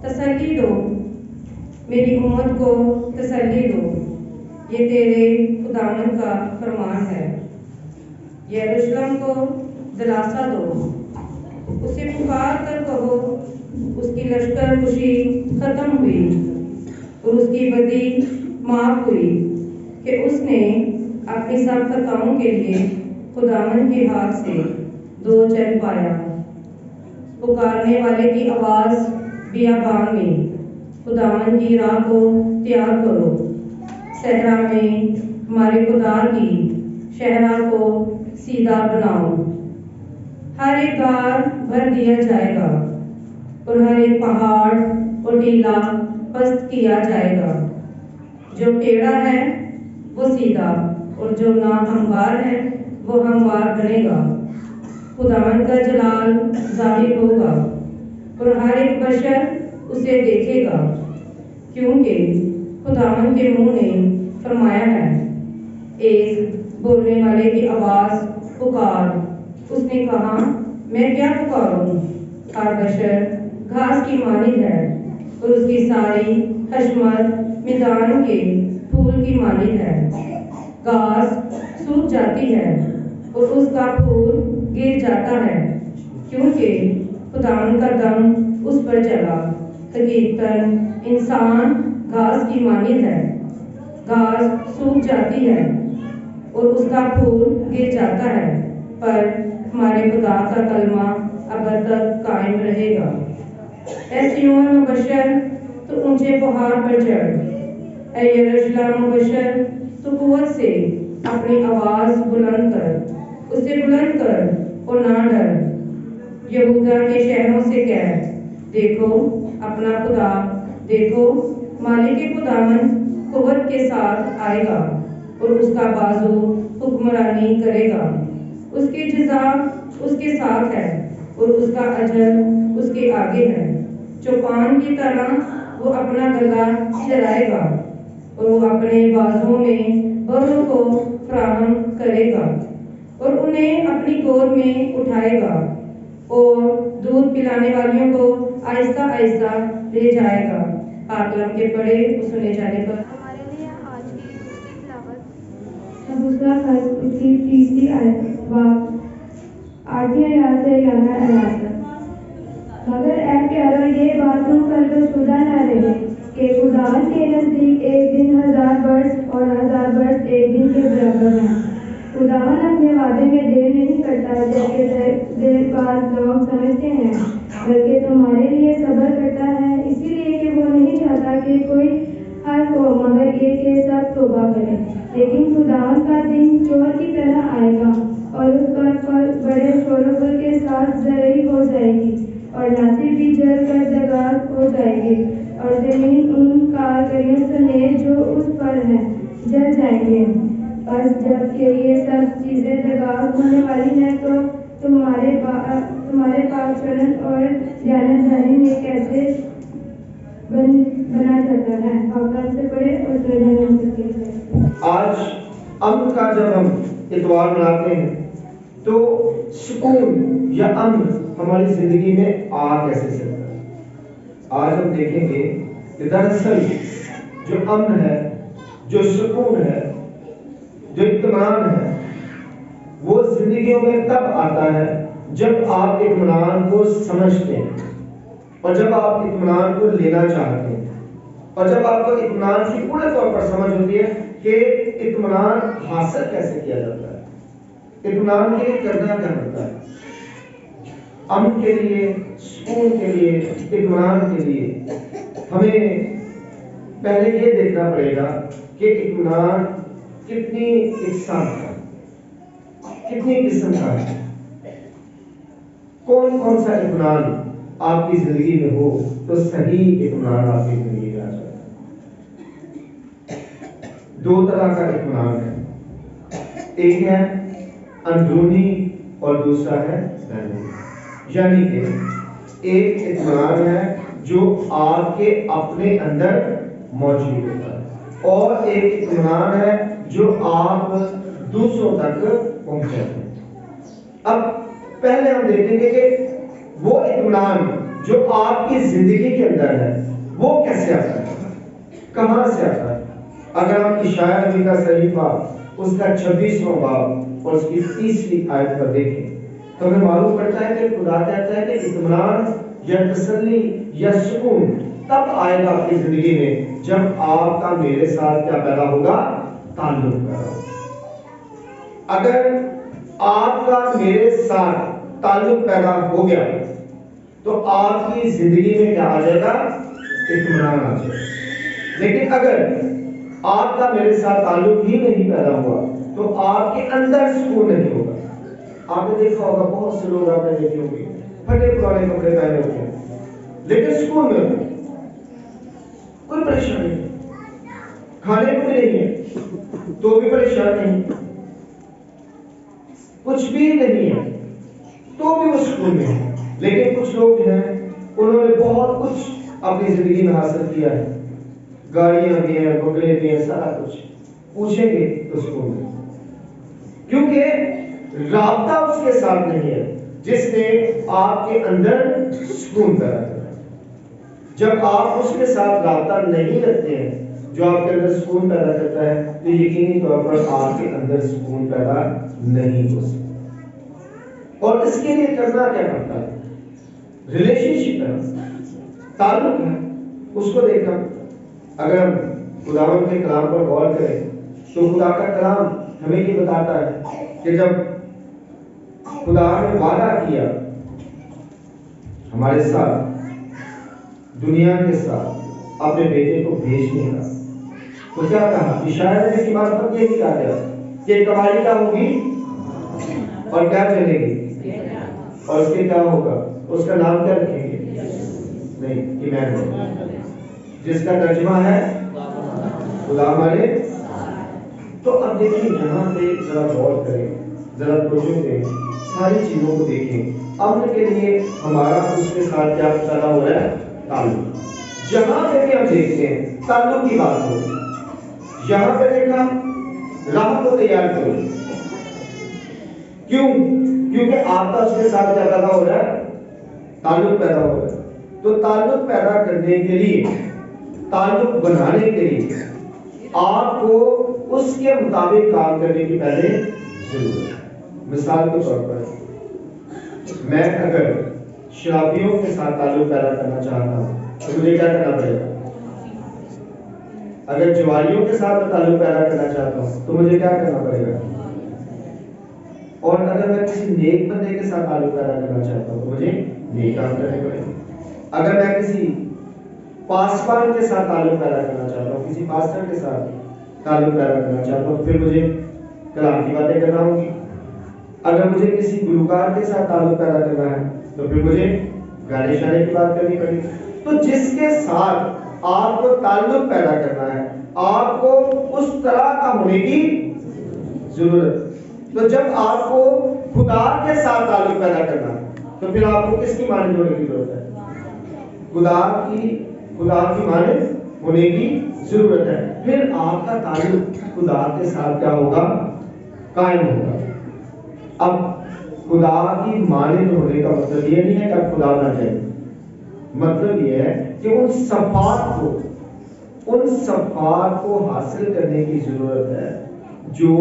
تسلی دو، میری امت کو تسلی دو، یہ تیرے خداوند کا فرمان ہے۔ یروشلم کو دلاسا دو، اسے پکار کر کہو اس کی لشکر کشی ختم ہوئی اور اس کی بدی معاف ہوئی کہ اس نے اپنی سب خطاؤں کے لیے خداوند کے ہاتھ سے دو چل پایا۔ پکارنے والے کی آواز بیابان میں، خداوند کی راہ کو تیار کرو، صحرا میں ہمارے خدا کی شہرا کو سیدھا بناؤ۔ ہر ایک غار بھر دیا جائے گا اور ہر ایک پہاڑ اور ٹیلا پست کیا جائے گا۔ جو ٹیڑھا ہے وہ سیدھا اور جو ناہموار ہے وہ ہموار بنے گا۔ خداوند کا جلال ظاہر ہوگا اور ہر ایک بشر اسے دیکھے گا، کیونکہ خداوند کے منہ نے فرمایا ہے۔ ایک بولنے والے کی آواز پکار، اس نے کہا میں کیا پکاروں؟ ہر بشر گھاس کی مانند ہے اور اس کی ساری حشمت میدان کے پھول کی مانند ہے۔ گھاس سوکھ جاتی ہے اور اس کا پھول گر جاتا ہے، کیونکہ خداوند کا دم اس پر چلا۔ حقیقتاً انسان گھاس کی مانند ہے، گھاس سوکھ جاتی ہے اور اس کا پھول گر جاتا ہے، پر ہمارے خدا کا کلمہ ابد تک قائم رہے گا۔ اے سیون مبشر، تو اونچے پہاڑ پر چڑھ، اے یروشلم مبشر، تو قوت سے اپنی آواز بلند کر، اسے بلند کر اور نہ ڈر۔ یہودا کے شہروں سے کہہ، دیکھو اپنا خدا، دیکھو مالک خداوند قوت کے ساتھ آئے گا اور اس کا بازو حکمرانی کرے گا۔ اس کی جزا اس کے ساتھ ہے اور اس کا اجر اس کے آگے ہے۔ چوپان کی طرح وہ اپنا گلا چرائے گا اور وہ اپنے بازوؤں میں بڑوں کو فراہم کرے گا اور انہیں اپنی گود میں اٹھائے گا اور دودھ پلانے والیوں کو آہستہ آہستہ لے جائے گا۔ قلم کے پڑھے اور سنے جانے پر ہمارے لیے آج کی دوسری تلاوت دوسرا خط اس کی تیسری آیت باب 8ویں آیت سے 11 آیات تک۔ مگر اے پیارو، یہ بات تم پر تو شدہ نہ رہے کہ خداوند کے نزدیک ایک دن 1000 برس اور 1000 برس ایک دن کے برابر ہیں۔ خداوند اپنے وعدے میں دیر نہیں کرتا جیسے دیر بعض لوگ سمجھتے ہیں، بلکہ تمہارے لیے صبر کرتا ہے، اسی لیے کہ وہ نہیں چاہتا کہ کوئی ہلاک ہو، مگر یہ کہ سب توبہ کریں۔ لیکن خداوند کا دن چور کی طرح آئے گا اور اس پر بڑے شور و غل کے ساتھ زرعی ہو جائے گی اور ناصر بھی جل کر دگار ہو جائے گی اور زمین ان کارگریوں سمیت جو اس پر ہیں جل جائیں گے۔ بس جب کہ یہ سب چیزیں دگار ہونے والی ہیں تو تمہارے پاک چلن اور دیانتداری میں کیسے بنا جاتا ہے۔ آپ سے پڑھے اور سمجھنے۔ آج امن کا جب ہم اتوار مناتے ہیں تو سکون یا امن ہماری زندگی میں آ کیسے سکتا ہے؟ آج ہم دیکھیں گے کہ دراصل جو امن ہے، جو سکون ہے، جو اطمینان ہے، وہ زندگیوں میں تب آتا ہے جب آپ اطمینان کو سمجھتے ہیں اور جب آپ اطمینان کو لینا چاہتے ہیں اور جب آپ کو اطمینان کی پورے طور پر سمجھ ہوتی ہے کہ اطمینان حاصل کیسے کیا جاتا ہے، اطمینان کے لیے کرنا کیا ہوتا ہے۔ امن کے لیے، سکون کے لیے، اطمینان کے لیے ہمیں پہلے یہ دیکھنا پڑے گا کہ اطمینان کتنی اقسام کا، کتنی قسم کا ہے، کون کون سا اطمینان آپ کی زندگی میں ہو تو صحیح اطمینان آپ کی زندگی میں آ جائے۔ دو طرح کا اطمینان ہے، ایک ہے اندرونی اور دوسرا ہے بیرونی۔ یعنی کہ ایک اطمینان ہے جو آپ کے اپنے اندر موجود ہوتا ہے اور ایک اطمینان ہے جو آپ دوسروں تک پہنچاتے ہیں۔ اب پہلے ہم دیکھیں گے کہ وہ اطمینان جو آپ کی زندگی کے اندر ہے وہ کیسے آتا ہے, کہاں سے آتا ہے. اگر ہم اشعیاء نبی کا صحیفہ اس کا 26واں باب اور اس کی 30ویں آیت پر دیکھیں تو ہمیں معلوم پڑتا ہے کہ خدا کہتا ہے کہ اطمینان یا تسلی یا سکون تب آئے گا اپنی زندگی میں جب آپ کا میرے ساتھ کیا پیدا ہوگا, تعلق پیدا ہوگا. اگر آپ کا میرے ساتھ تعلق پیدا ہو گیا تو آپ کی زندگی میں کیا آ جائے گا, اطمینان آ جائے گا. لیکن اگر آپ کا میرے ساتھ تعلق ہی نہیں پیدا ہوا تو آپ کے اندر سکون نہیں ہوگا. آپ نے دیکھا ہوگا بہت سے لوگ آپ نے دیکھے ہوں گے پھٹے پرانے کپڑے پہنے ہوتے ہیں لیکن سکون میں ہوتے, کوئی پریشانی نہیں, کھانے کو بھی نہیں ہے تو بھی پریشان نہیں, کچھ بھی نہیں ہے تو بھی وہ سکون میں ہے. لیکن کچھ لوگ ہیں انہوں نے بہت کچھ اپنی زندگی میں حاصل کیا ہے, گاڑیاں بھی ہیں, بنگلے بھی ہیں, سارا کچھ, پوچھیں گے تو سکون میں, کیونکہ رابطہ اس کے ساتھ نہیں ہے جس نے آپ کے اندر سکون پیدا کرا. جب آپ اس کے ساتھ رابطہ نہیں رکھتے ہیں جو آپ کے اندر سکون پیدا کرتا ہے تو یقینی طور پر آپ کے اندر سکون پیدا نہیں ہو سکتا. اور اس کے لیے کرنا کیا پڑتا ہے, ریلیشن شپ ہے, تعلق ہے, اس کو دیکھنا. اگر ہم خداوند کے کلام پر غور کریں تو خدا کا کلام ہمیں یہ بتاتا ہے کہ جب خدا نے وعدہ کیا ہمارے ساتھ, دنیا کے ساتھ اپنے بیٹے کو بھیجنے کا, تو کیا کہا, اشعیاء نبی کی بات پر یہی کہا گیا کہ کمائی کیا ہوگی اور کیا چلے گی, اور اس کے کیا ہوگا, اس کا نام کیا رکھیں گے, نہیں ایمانوئل, جس کا ترجمہ ہے خدا ہمارے. تو اب دیکھیں یہاں پہ ذرا غور کریں, ذرا توجہ دیں, ساری چیزوں کو دیکھیں. امن کے لیے ہمارا اس کے ساتھ کیا پیدا ہو رہا ہے, تعلق. جہاں پہ بھی ہم دیکھتے ہیں تعلق کی بات ہو, یہاں پہ دیکھا راہ کو تیار کرو. کیوں, کیونکہ آپ کا اس کے ساتھ کیا پیدا ہو رہا ہے, تعلق پیدا ہو رہا ہے. تو تعلق پیدا کرنے کے لیے, تعلق بنانے کے لیے آپ کو اس کے مطابق کام کرنے کی پہلے ضرورت ہے. مثال کے طور پر میں اگر شرابیوں کے ساتھ تعلق پیدا کرنا چاہتا ہوں تو مجھے کیا کرنا پڑے گا, اگر جواریوں کے ساتھ تعلق پیدا کرنا چاہتا ہوں تو مجھے کیا کرنا پڑے گا, اور اگر میں کسی نیک بندے کے ساتھ تعلق پیدا کرنا چاہتا ہوں تو مجھے نیک کام کرنے پڑے گا. اگر میں کسی پاسبان کے ساتھ تعلق پیدا کرنا چاہتا ہوں, کسی پاسٹر کے ساتھ تعلق پیدا کرنا چاہتا ہوں, پھر مجھے کلام کی باتیں کرنا ہوگی. اگر مجھے کسی گلوکار کے ساتھ تعلق پیدا کرنا ہے تو پھر مجھے گانے شانے کی بات کرنی پڑے گی. تو جس کے ساتھ آپ کو تعلق پیدا کرنا ہے آپ کو اس طرح کا ہونے کی ضرورت. تو جب آپ کو خدا کے ساتھ تعلق پیدا کرنا ہے تو پھر آپ کو کس کی مانند ہونے کی ضرورت ہے, خدا کی مانند ہونے کی ضرورت ہے. پھر آپ کا تعلق خدا کے ساتھ کیا ہوگا, قائم ہوگا. اب خدا کی مانند ہونے کا مطلب یہ نہیں ہے کہ اب خدا نہ جائے, مطلب یہ ہے کہ ان صفات کو حاصل کرنے کی ضرورت ہے جو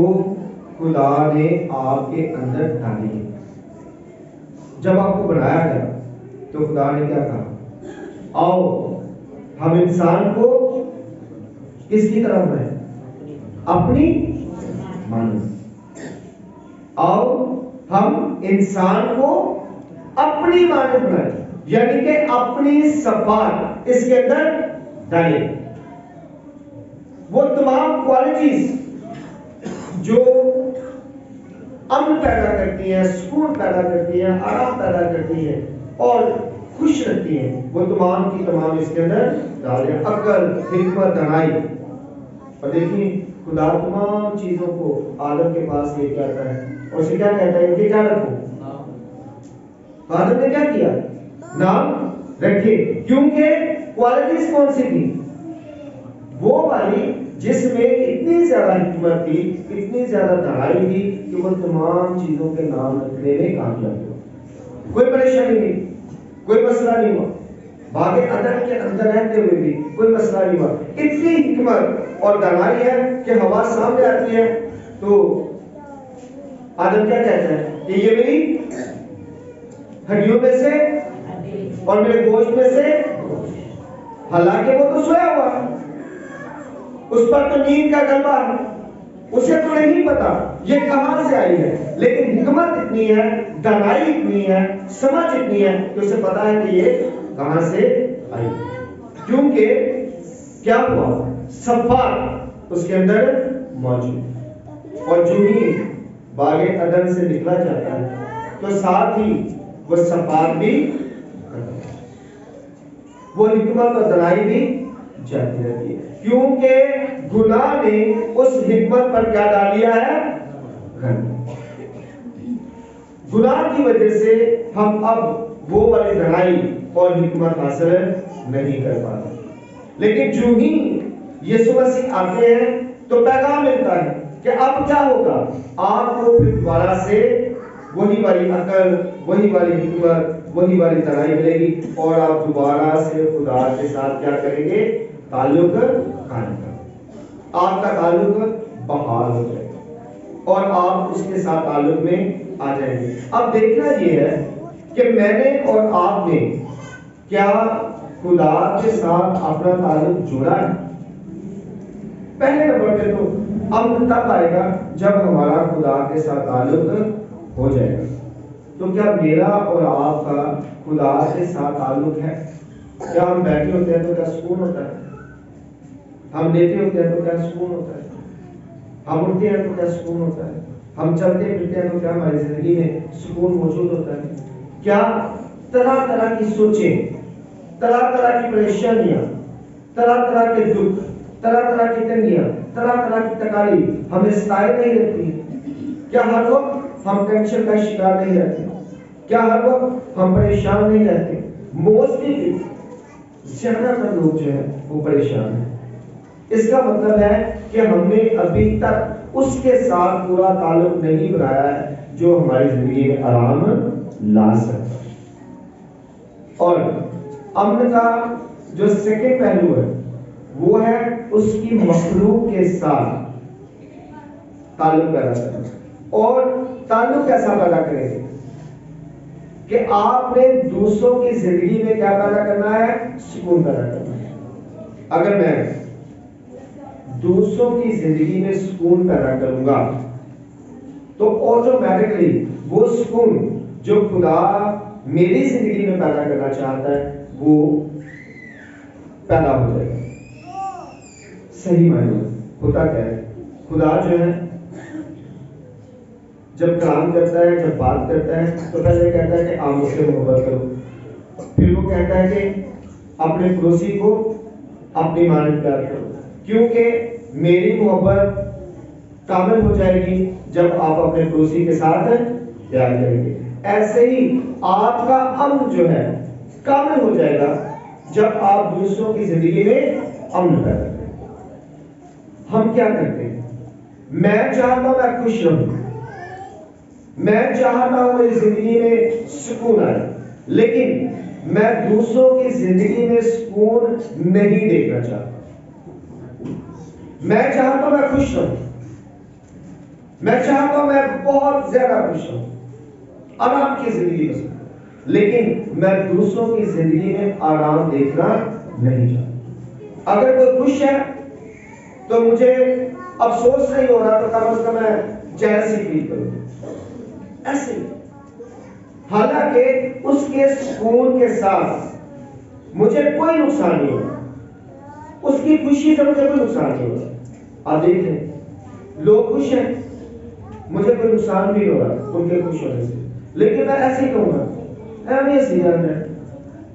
خدا نے آپ کے اندر ڈالی ہے. جب آپ کو بنایا گیا تو خدا نے کیا کہا, آؤ ہم انسان کو کس کی طرح بنائیں, اپنی مانند. آؤ ہم انسان کو اپنی مانند بنائیں, یعنی کہ اپنی صفات اس کے اندر ڈالیں. وہ تمام کوالٹیز جو امن پیدا کرتی ہیں, سکون پیدا کرتی ہیں, آرام پیدا کرتی ہیں اور خوش رکھتی ہیں, وہ تمام کی تمام اس کے اندر ڈالیں. عقل, حکمت, دانائی. اور دیکھیں خدا تمام چیزوں کو آدم کے پاس لے کے آتا ہے اور اسے کیا کہتا ہے کہ کیا رکھو, آدم نے کیا کیا, نام رکھے. کیونکہ کوالٹیز کون سی تھی, وہ والی جس میں اتنی زیادہ حکمت تھی, اتنی زیادہ دانائی تھی کہ وہ تمام چیزوں کے نام رکھنے میں کامیاب ہوا. کوئی پریشانی نہیں, کوئی مسئلہ نہیں ہوا. باغ عدن کے اندر رہتے ہوئے بھی کوئی مسئلہ نہیں ہوا. اتنی حکمت اور دانائی ہے کہ ہوا سامنے آتی ہے تو آدم کیا کہتا ہے کہ یہ میری ہڈیوں میں سے اور میرے گوشت میں سے، حالانکہ وہ تو سویا ہوا ہے، اس پر تو نیند کا غلبہ ہے، اسے تو نہیں پتا یہ کہاں سے آئی ہے، لیکن حکمت اتنی ہے، دانائی اتنی ہے، سمجھ اتنی ہے کہ اسے پتا ہے کہ یہ کہاں سے آئی، کیونکہ کیا ہوا، صفات اس کے اندر موجود. اور جو ہی باغ عدن سے نکلا جاتا ہے تو ساتھ ہی وہ صفات بھی، وہ حکمت اور دانائی بھی جاتی رہتی ہے، کیونکہ گناہ نے اس حکمت پر کیا ڈال دیا ہے، گناہ کی وجہ سے ہم اب وہ والی دانائی اور حکمت حاصل نہیں کر پاتے. لیکن جو ہی یسوع مسیح آتے ہیں تو پیغام ملتا ہے کہ اب کیا ہوگا، آپ کو پھر دوبارہ سے وہی والی عقل، وہی والی حکمت، وہی والی دانائی ملے گی اور آپ دوبارہ سے خدا کے ساتھ کیا کریں گے، تعلق قائم کریں گے. آپ کا تعلق بحال ہو جائے گا اور آپ اس کے ساتھ تعلق میں آ جائیں گے. اب دیکھنا یہ ہے کہ میں نے اور آپ نے کیا خدا کے ساتھ اپنا تعلق جوڑا ہے. پہلے نمبر پہ تو امن تب آئے گا جب ہمارا خدا کے ساتھ تعلق ہو جائے گا. تو کیا میرا اور آپ کا خدا کے ساتھ تعلق ہے؟ کیا ہم بیٹھے ہوتے ہیں تو کیا سکون ہوتا ہے؟ ہم لیٹے ہوتے ہیں تو کیا سکون ہوتا ہے؟ ہم اٹھتے ہیں تو کیا سکون ہوتا ہے؟ ہم چلتے پھرتے ہیں تو کیا ہماری زندگی میں سکون موجود ہوتا ہے؟ کیا طرح طرح کی سوچیں، طرح طرح کی پریشانیاں، طرح طرح کے دکھ، طرح طرح کی تنگیاں، طرح طرح کی تکالیف ہمیں ستائے نہیں رہتی؟ کیا ہر وقت ہم ٹینشن کا شکار نہیں رہتے؟ کیا ہر وقت ہم پریشان نہیں رہتے؟ موسٹلی زیادہ تر لوگ جو ہے وہ پریشان ہیں. اس کا مطلب ہے کہ ہم نے ابھی تک اس کے ساتھ پورا تعلق نہیں بنایا ہے جو ہماری زندگی میں آرام لا سکتا ہے. اور امن کا جو سیکنڈ پہلو ہے وہ ہے اس کی مخلوق کے ساتھ تعلق پیدا کرنا. اور تعلق کیسا پیدا کریں گے کہ آپ نے دوسروں کی زندگی میں کیا پیدا کرنا ہے، سکون پیدا کرنا ہے. اگر میں دوسروں کی زندگی میں سکون پیدا کروں گا تو آٹومیٹکلی وہ سکون جو خدا میری زندگی میں پیدا کرنا چاہتا ہے وہ پیدا ہو جائے گا. صحیح معنی ہوتا کیا ہے، خدا جو ہے جب کام کرتا ہے، جب بات کرتا ہے تو پہلے کہتا ہے کہ آپ مجھ سے محبت کرو، پھر وہ کہتا ہے کہ اپنے پڑوسی کو اپنی مانند پیار کرو، کیونکہ میری محبت کامل ہو جائے گی جب آپ اپنے پڑوسی کے ساتھ پیار کریں گے. ایسے ہی آپ کا امن جو ہے کامل ہو جائے گا جب آپ دوسروں کی زندگی میں امن پیدا کریں. ہم کیا کرتے ہیں، میں چاہتا ہوں میں خوش رہوں، میں چاہتا ہوں میری زندگی میں سکون آئے، لیکن میں دوسروں کی زندگی میں سکون نہیں دیکھنا چاہتا. میں چاہتا ہوں میں خوش رہوں، میں چاہتا ہوں میں بہت زیادہ خوش ہوں، آرام کی زندگی میں، لیکن میں دوسروں کی زندگی میں آرام دیکھنا نہیں چاہتا. اگر کوئی خوش ہے تو مجھے افسوس نہیں ہو رہا تو کم از کم میں جیلسی فیل کروں. ایسے حالانکہ اس کے سکون کے ساتھ مجھے کوئی نقصان نہیں ہوگا، اس کی خوشی سے مجھے کوئی نقصان نہیں ہوگا. آپ دیکھیں لوگ خوش ہیں، مجھے کوئی نقصان بھی ہو رہا ان کے خوش ہونے سے، لیکن میں ایسے ہی کہوں گا اے ہمیں ہنسی جان رہا ہے.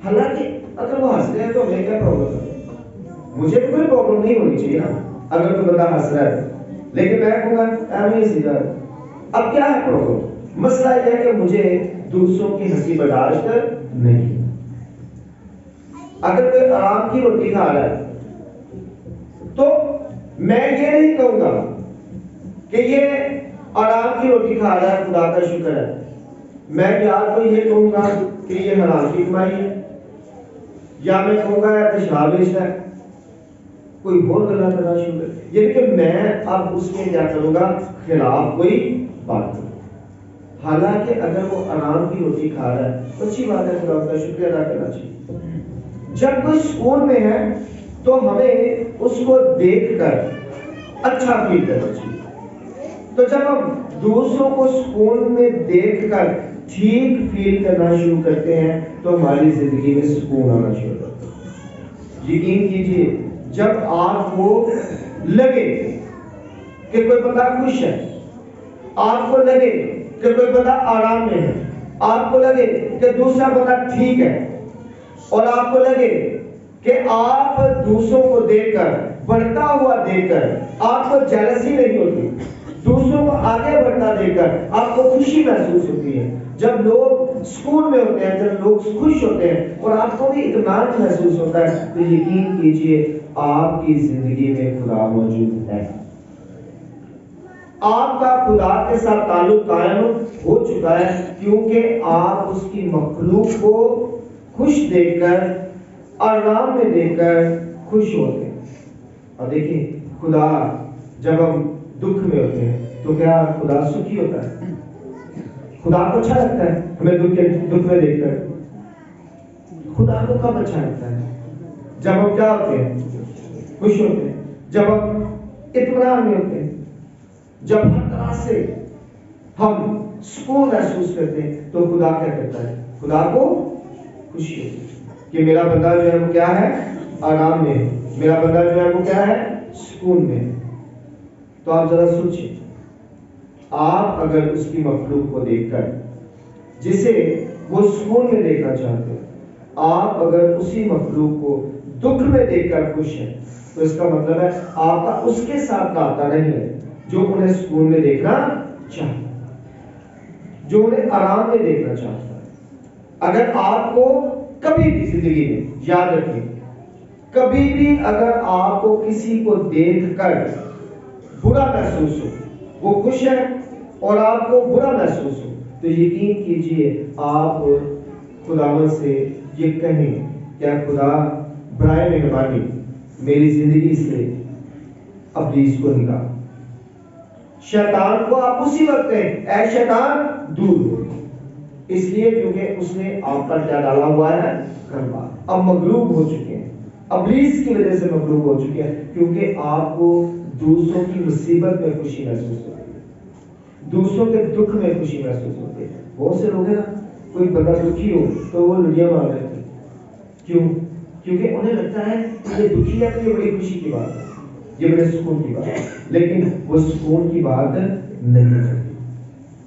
حالانکہ اگر وہ ہنس رہے ہیں تو ہمیں کیا پرابلم ہے، مجھے کوئی پرابلم نہیں ہونی چاہیے نا اگر کوئی بندہ ہنس رہا ہے، لیکن میں کہوں گا اے ہمیں ہنسی جان رہا ہے. اب کیا ہے پرابلم؟ مسئلہ یہ ہے کہ مجھے دوسروں کی ہنسی برداشت نہیں. اگر کوئی آرام کی روٹی کھا رہا ہے تو میں یہ نہیں کہوں گا کہ یہ آرام کی روٹی کھا رہا ہے خدا کا شکر ہے، میں یار کو یہ کہوں گا کہ یہ حرام کی کمائی ہے. یا میں کہوں گا یار شراب بیچتا ہے، کوئی اور گلا کرنا شروع کر، یعنی کہ میں اب اس کے کیا کروں گا، خلاف کوئی بات کروں. حالانکہ اگر وہ آرام کی روٹی کھا رہا ہے تو اچھی بات ہے، خدا کا شکریہ ادا کرنا چاہیے. جب کوئی سکون میں ہے تو ہمیں اس کو دیکھ کر اچھا فیل کرنا چاہیے. تو جب ہم دوسروں کو سکون میں دیکھ کر ٹھیک فیل کرنا شروع کرتے ہیں تو ہماری زندگی میں سکون آنا شروع ہوتا ہے. یقین کیجئے جب آپ کو لگے کہ کوئی بندہ خوش ہے، آپ کو لگے کہ کوئی بندہ آرام میں ہے، آپ کو لگے کہ دوسرا بندہ ٹھیک ہے، اور آپ کو لگے کہ آپ دوسروں کو دیکھ کر، بڑھتا ہوا دیکھ کر آپ کو جیلسی نہیں ہوتی، دوسروں کو آگے بڑھتا دیکھ کر آپ کو خوشی محسوس ہوتی ہے. جب لوگ سکون میں ہوتے ہیں، جب لوگ خوش ہوتے ہیں اور آپ کو بھی اطمینان محسوس ہوتا ہے تو یقین کیجئے آپ کی زندگی میں خدا موجود ہے. آپ کا خدا کے ساتھ تعلق قائم ہو چکا ہے کیونکہ آپ اس کی مخلوق کو خوش دیکھ کر، آرام میں دیکھ کر خوش ہوتے ہیں. اور دیکھیں خدا جب ہم دکھ میں ہوتے ہیں تو کیا خدا سکھی ہوتا ہے؟ خدا کو اچھا لگتا ہے ہمیں دکھ میں دیکھ کر؟ خدا کو کب اچھا لگتا ہے؟ جب ہم کیا ہوتے ہیں؟ خوش ہوتے ہیں، جب ہم اطمینان میں ہوتے ہیں، جب ہر طرح سے ہم سکون محسوس کرتے ہیں تو خدا کیا کرتا ہے؟ خدا کو خوشی ہوتی ہے کہ میرا بندہ جو ہے وہ کیا ہے؟ آرام میں ہے، میرا بندہ جو ہے وہ کیا ہے؟ سکون میں ہے. تو آپ ذرا سوچیں، آپ اگر اس کی مخلوق کو دیکھ کر جسے وہ سکون میں دیکھنا چاہتے ہیں، آپ اگر اسی مخلوق کو دکھ میں دیکھ کر خوش ہیں تو اس کا مطلب ہے آپ کا اس کے ساتھ رابطہ نہیں ہے جو انہیں سکون میں دیکھنا چاہتا ہے، جو انہیں آرام میں دیکھنا چاہتا ہے. اگر آپ کو کبھی بھی زندگی میں یاد رکھیں، کبھی بھی اگر آپ کو کسی کو دیکھ کر برا محسوس ہو، وہ خوش ہے اور آپ کو برا محسوس ہو تو یقین کیجئے آپ خداوند سے یہ کہیں کہ خدا برائے مہربانی میری زندگی سے ابلیس کو نکال. شیطان کو آپ اسی وقت کہیں اے شیطان دور ہو، اس لیے کیونکہ اس نے آپ پر کیا ڈالا ہوا ہے؟ کروا. اب مغلوب ہو چکے ہیں، ابلیس کی وجہ سے مغلوب ہو چکے ہیں کیونکہ آپ کو دوسروں کی مصیبت میں خوشی محسوس ہوتی ہے، دوسروں کے دکھ میں خوشی محسوس ہوتی ہے. بہت سے لوگ ہیں نا، کوئی بندہ دکھی ہو تو وہ لڑیاں مار لیتے ہیں. کیوں؟ کیونکہ انہیں لگتا ہے کہ یہ دکھی ہے تو یہ بڑی خوشی کی بات ہے، یہ بڑے سکون کی بات ہے، لیکن وہ سکون کی بات نہیں ہے.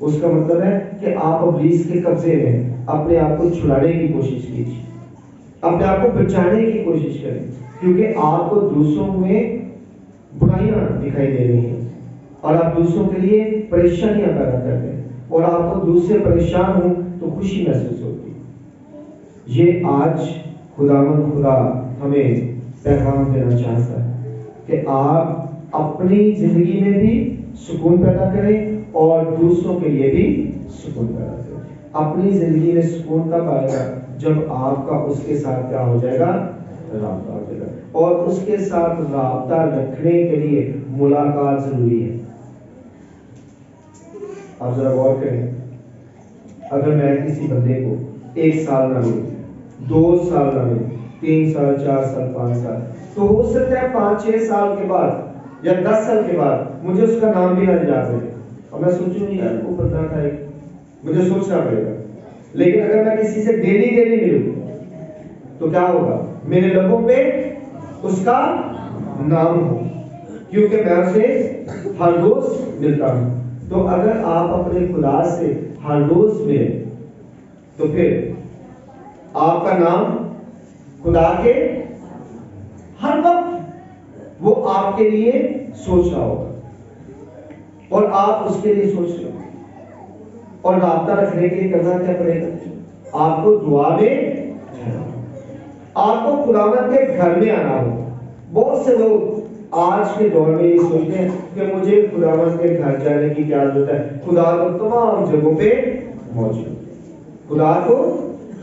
اس کا مطلب ہے کہ آپ ابلیس کے قبضے میں اپنے آپ کو چھڑانے کی کوشش کیجیے، اپنے آپ کو بچانے کی کوشش کریں، کیونکہ آپ کو دوسروں میں برائیاں دکھائی دے رہی ہیں اور آپ دوسروں کے لیے پریشانیاں پیدا کرتے ہیں اور آپ کو دوسرے پریشان ہوں تو خوشی محسوس ہوتی ہے. یہ آج خداوند خدا ہمیں پیغام دینا چاہتا ہے کہ آپ اپنی زندگی میں بھی سکون پیدا کریں اور دوسروں کے لیے بھی سکون پیدا کریں. اپنی زندگی میں سکون تب آئے گا جب آپ کا اس کے ساتھ کیا ہو جائے گا؟ رابطہ ہو جائے گا. اور اس کے ساتھ رابطہ رکھنے کے لیے ملاقات ضروری ہے. آپ ذرا غور کریں، اگر میں کسی بندے کو 1 سال نہ ملوں، 2 سال نہ ملوں، 3 سال، 4 سال، 5 سال، تو ہو سکتا ہے 5-6 سال کے بعد یا 10 سال کے بعد مجھے اس کا نام بھی نہ یاد رہے اور میں سوچوں گی یار وہ بندہ تھا، مجھے سوچنا پڑے گا. لیکن اگر میں کسی سے ڈیلی ملوں تو کیا ہوگا؟ میرے لبوں پہ اس کا نام ہو کیونکہ میں اسے ہر روز ملتا ہوں. تو اگر آپ اپنے خدا سے ہر روز ملیں تو پھر آپ کا نام خدا کے ہر وقت وہ آپ کے لیے سوچ رہا ہوگا اور آپ اس کے لیے سوچ رہے ہو. اور رابطہ رکھنے کے لیے کرنا کیا پڑے گا؟ آپ کو دعا میں آپ کو خداوند کے گھر میں آنا ہوگا. بہت سے لوگ آج کے دور میں یہ سوچتے ہیں کہ مجھے خداوند کے گھر جانے کی کیا ضرورت ہے؟ خدا تو تمام جگہوں پہ موجود ہے، خدا تو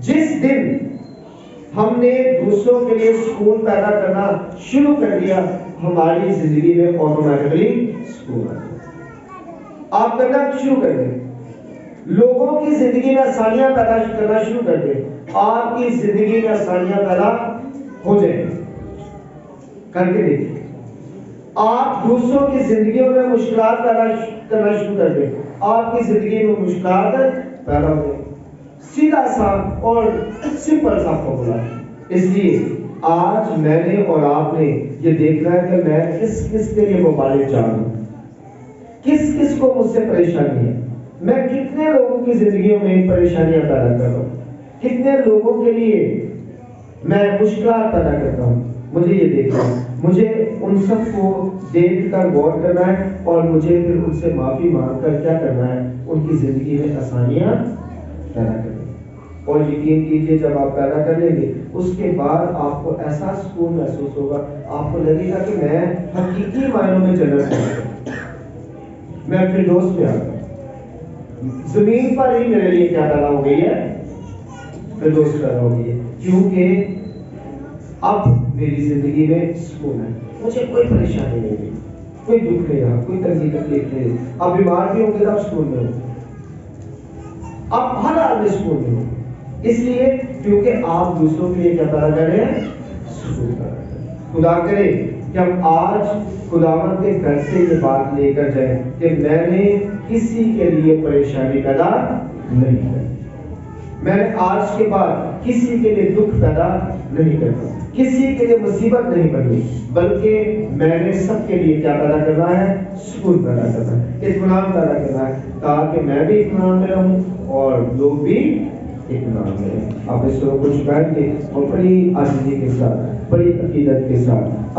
جس دن ہم نے دوسروں کے لیے سکون پیدا کرنا شروع کر دیا ہماری زندگی میں آٹومیٹکلی سکون آ جائے. آپ کرنا شروع کر دیں, لوگوں کی زندگی میں آسانیاں پیدا کرنا شروع کر دیں, آپ کی زندگی میں آسانیاں پیدا ہو جائیں. کر کے دیکھیں. آپ دوسروں کی زندگیوں میں مشکلات پیدا کرنا شروع کر دیں, آپ کی زندگی میں مشکلات پیدا ہو جائیں. سیدھا سا اور سمپل سا فارمولا ہے. اس لیے آج میں نے اور آپ نے یہ دیکھنا ہے کہ میں کس کس کے لیے مبارک چاہوں, کس کس کو مجھ سے پریشانی ہے, میں کتنے لوگوں کی زندگیوں میں پریشانیاں پیدا کر رہا ہوں, کتنے لوگوں کے لیے میں مشکلات پیدا کرتا ہوں. مجھے یہ دیکھنا ہے, مجھے ان سب کو دیکھ کر غور کرنا ہے اور مجھے پھر ان سے معافی مانگ کر کیا کرنا ہے, ان کی زندگی میں آسانیاں پیدا کریں. اور یقین کیجیے جب آپ پیدا کر لیں گے اس کے بعد آپ کو ایسا سکون محسوس ہوگا, آپ کو لگے گا کہ میں حقیقی معنوں میں جنت میں, میں فردوس میں آ گیا. زمین پر ہی میرے لیے کیا پیدا ہو گئی ہے, فردوس پیدا ہو گئی ہے, کیونکہ اب میری زندگی میں سکون ہے, مجھے کوئی پریشانی نہیں ہے, کوئی دکھ نہیں رہا, کوئی تنگی تکلیف نہیں. اب بیمار بھی ہوں گے تب سکون میں ہوں, اب ہر حال میں سکون میں ہوں. اس لیے کیونکہ آپ دوسروں کے لیے کیا پیدا کر رہے ہیں, سکون پیدا کر رہے ہیں. خدا کرے کہ ہم آج خداوند کے گھر سے یہ بات لے کر جائیں کہ میں نے کسی کے لیے پریشانی پیدا نہیں کی, میں نے آج کے بعد کسی کے لیے دکھ پیدا نہیں کرنا, کسی کے لیے مصیبت نہیں بنی, بلکہ میں نے سب کے لیے کیا پیدا کرنا ہے, سکون پیدا کرنا ہے, اطمینان پیدا کرنا ہے, تاکہ میں بھی اطمینان میں رہوں اور لوگ بھی اطمینان میں رہیں. آپ اس کو چھپائیں گے اور بڑی عاجزی کے ساتھ, بڑی عقیدت کے ساتھ